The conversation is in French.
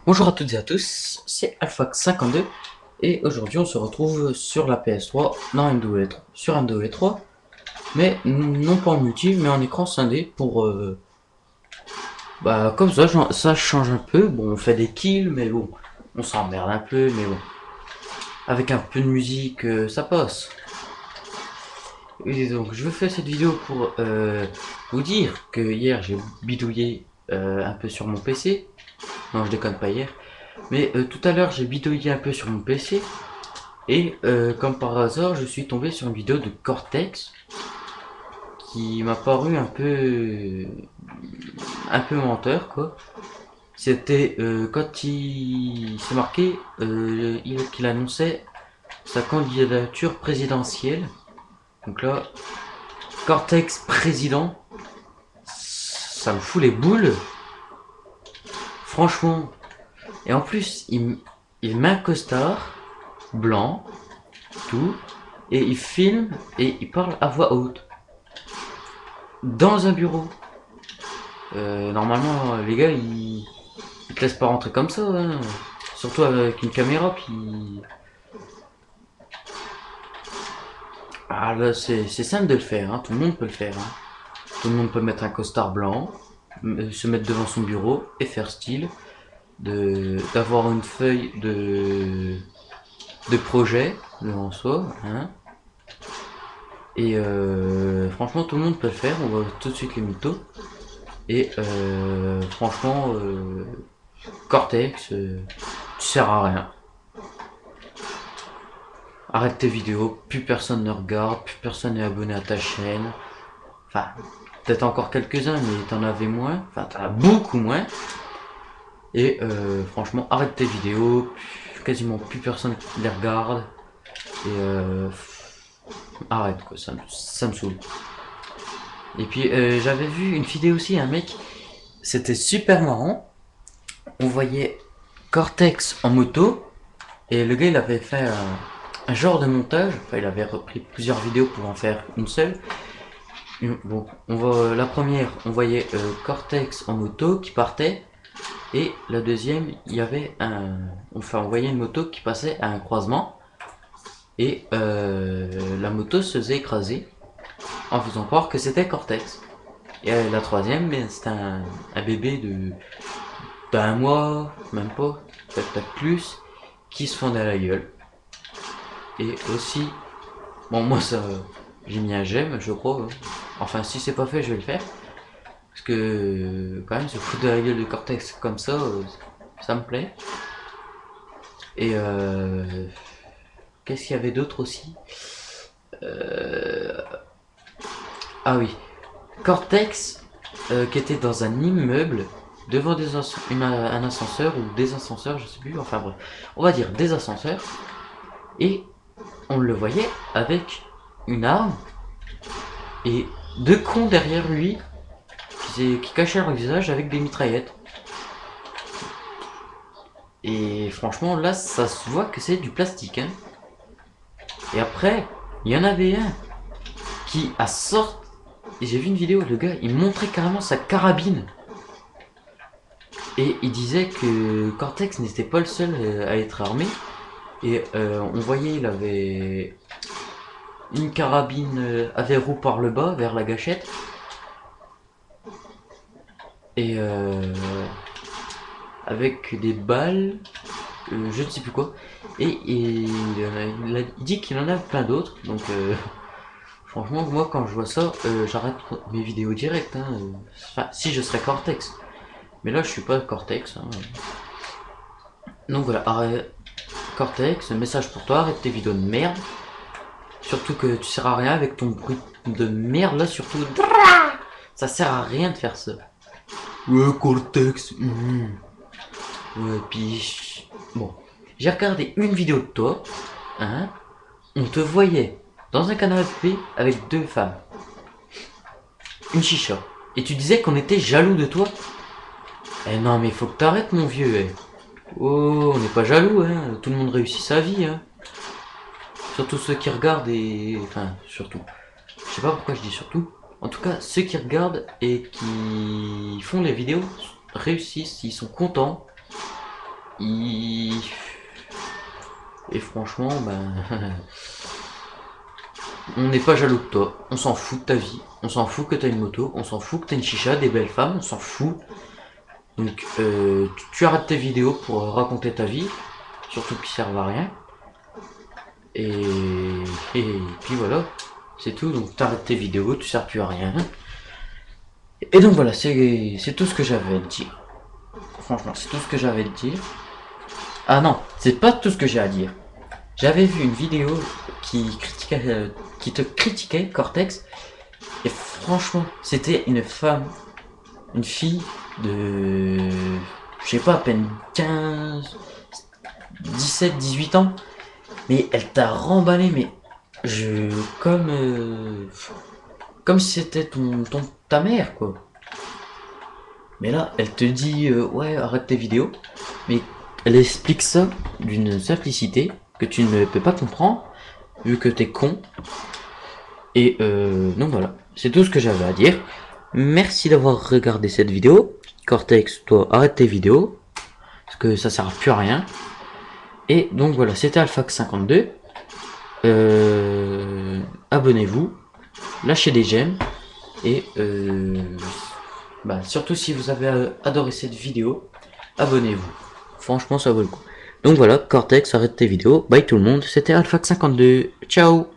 Bonjour à toutes et à tous, c'est Alphax52 et aujourd'hui on se retrouve sur la PS3, non M2E3, sur M2E3, mais non pas en multi, mais en écran scindé pour comme ça, ça change un peu. Bon, on fait des kills, mais bon, on s'emmerde un peu, mais bon, avec un peu de musique, ça passe. Et donc je veux faire cette vidéo pour vous dire que hier j'ai bidouillé un peu sur mon PC. Non, je déconne pas hier. Mais tout à l'heure, j'ai bidouillé un peu sur mon PC. Et comme par hasard, je suis tombé sur une vidéo de Cortex qui m'a paru un peu menteur, quoi. C'était quand il s'est marqué qu'il annonçait sa candidature présidentielle. Donc là, Cortex président, ça me fout les boules. Franchement. Et en plus, il met un costard blanc, tout, et il filme et il parle à voix haute dans un bureau. Normalement, les gars, ils te laissent pas rentrer comme ça, hein. Surtout avec une caméra. Puis ah là, c'est simple de le faire, hein. Tout le monde peut le faire, hein. Tout le monde peut mettre un costard blanc, se mettre devant son bureau et faire style d'avoir une feuille de projet devant soi, hein. Et franchement, tout le monde peut le faire. On voit tout de suite les mythos. Et franchement, Cortex, tu sers à rien. Arrête tes vidéos, plus personne ne regarde, plus personne n'est abonné à ta chaîne. Enfin, peut-être encore quelques-uns, mais t'en avais moins. Enfin, t'en as beaucoup moins. Et franchement, arrête tes vidéos, quasiment plus personne les regarde. Et arrête quoi, ça me saoule. Et puis j'avais vu une vidéo aussi, un mec, c'était super marrant. On voyait Cortex en moto, et le gars il avait fait un genre de montage, enfin il avait repris plusieurs vidéos pour en faire une seule. Bon, on voit la première, on voyait Cortex en moto qui partait, et la deuxième, il y avait on voyait une moto qui passait à un croisement, et la moto se faisait écraser en faisant croire que c'était Cortex. Et la troisième, c'était un bébé d'un mois, même pas, peut-être plus, qui se fondait à la gueule. Et aussi, bon, moi ça, j'ai mis un j'aime, je crois, hein. Enfin, si c'est pas fait, je vais le faire. Parce que, quand même, se foutre de la gueule de Cortex comme ça me plaît. Et qu'est-ce qu'il y avait d'autre aussi? euh, Ah oui, Cortex qui était dans un immeuble devant un ascenseur ou des ascenseurs, je sais plus, enfin bref, on va dire des ascenseurs, et on le voyait avec une arme et deux cons derrière lui qui cachaient leur visage avec des mitraillettes. Et franchement, là, ça se voit que c'est du plastique, hein. Et après, il y en avait un qui a sorti. Et j'ai vu une vidéo, le gars, il montrait carrément sa carabine. Et il disait que Cortex n'était pas le seul à être armé. Et on voyait, il avait une carabine à verrou par le bas, vers la gâchette. Et avec des balles, je ne sais plus quoi. Et il dit qu'il en a plein d'autres. Donc franchement, moi quand je vois ça, j'arrête mes vidéos directes, hein. Enfin, si je serais Cortex. Mais là, je suis pas Cortex, hein. Donc voilà, arrête, Cortex, message pour toi, arrête tes vidéos de merde. Surtout que tu sers à rien avec ton bruit de merde là, surtout. Ça sert à rien de faire ça. Ouais, Cortex. Ouais, puis. Bon. J'ai regardé une vidéo de toi, hein. On te voyait dans un canapé avec deux femmes. Une chicha. Et tu disais qu'on était jaloux de toi. Eh non, mais faut que t'arrêtes, mon vieux. Eh. Oh, on n'est pas jaloux, hein. Tout le monde réussit sa vie, hein. Surtout ceux qui regardent et. Enfin, surtout. Je sais pas pourquoi je dis surtout. En tout cas, ceux qui regardent et qui font les vidéos réussissent, ils sont contents. Et franchement, ben, on n'est pas jaloux de toi. On s'en fout de ta vie. On s'en fout que t'as une moto. On s'en fout que t'as une chicha, des belles femmes. On s'en fout. Donc, tu arrêtes tes vidéos pour raconter ta vie. Surtout qui servent à rien. Et puis voilà. C'est tout. Donc, t'arrêtes tes vidéos. Tu sers plus à rien. Et donc voilà, c'est tout ce que j'avais à te dire. Franchement, c'est tout ce que j'avais à te dire. Ah non, c'est pas tout ce que j'ai à dire. J'avais vu une vidéo qui te critiquait, Cortex, et franchement, c'était une femme, une fille de, je sais pas, à peine 15, 17, 18 ans, mais elle t'a remballé, mais comme si c'était ta mère, quoi. Mais là, elle te dit, ouais, arrête tes vidéos, mais elle explique ça d'une simplicité que tu ne peux pas comprendre, vu que t'es con. Et donc voilà, c'est tout ce que j'avais à dire. Merci d'avoir regardé cette vidéo. Cortex, toi, arrête tes vidéos, parce que ça sert plus à rien. Et donc voilà, c'était Alphax52. Abonnez-vous, lâchez des j'aime, et surtout si vous avez adoré cette vidéo, abonnez-vous. Franchement, ça vaut le coup. Donc voilà, Cortex, arrête tes vidéos. Bye tout le monde, c'était Alphax52. Ciao.